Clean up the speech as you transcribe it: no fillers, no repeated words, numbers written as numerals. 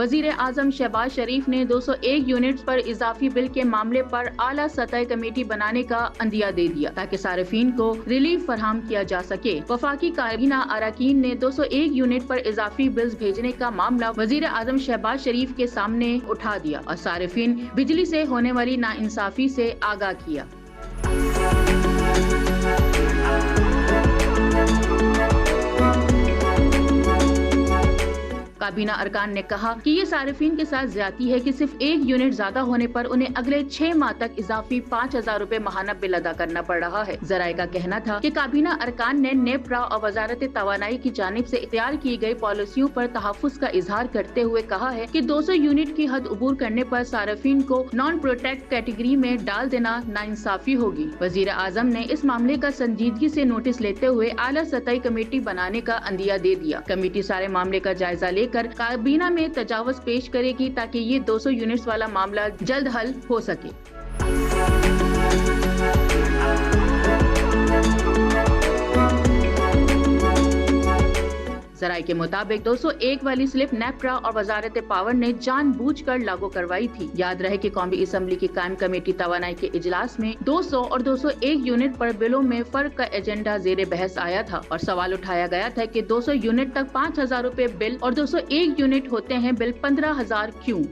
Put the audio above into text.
वजीर आजम शहबाज शरीफ ने 201 यूनिट्स पर इजाफी बिल के मामले पर आला सतह कमेटी बनाने का अंदिया दे दिया ताकि सार्फिन को रिलीफ फराहम किया जा सके। वफाकी काबीना अरकान ने 201 यूनिट पर इजाफी बिल्स भेजने का मामला वजीर आजम शहबाज शरीफ के सामने उठा दिया और सार्फिन बिजली से होने वाली नाइंसाफी से आगाह किया। काबीना अरकान ने कहा कि ये सार्फिन के साथ ज्यादती है कि सिर्फ एक यूनिट ज्यादा होने पर उन्हें अगले 6 माह तक इजाफी 5,000 रुपए माहाना बिल अदा करना पड़ रहा है। जराये का कहना था कि काबीना अरकान ने नेपरा और वजारत तवानाई की जानिब से इख्तियार की गई पॉलिसियों पर तहफ़्फ़ुज़ का इजहार करते हुए कहा है कि 200 यूनिट की हद उबूर करने पर सार्फिन को नॉन प्रोटेक्ट कैटेगरी में डाल देना नाइंसाफी होगी। वजीर आजम ने इस मामले का संजीदगी से नोटिस लेते हुए आला सतही कमेटी बनाने का अंदिया दे दिया। कमेटी सारे मामले का जायजा लेकर काबीना में तजावुज़ पेश करेगी ताकि ये 200 यूनिट्स वाला मामला जल्द हल हो सके। जराये के मुताबिक 201 वाली स्लिप नेपरा और वजारत पावर ने जानबूझकर लागू करवाई थी। याद रहे कि कौमी असम्बली की कायम कमेटी तवानाई के इजलास में 200 और 201 यूनिट पर बिलों में फर्क का एजेंडा जेर बहस आया था और सवाल उठाया गया था कि 200 यूनिट तक 5,000 रुपए बिल और 201 यूनिट होते हैं बिल 15,000 क्यों।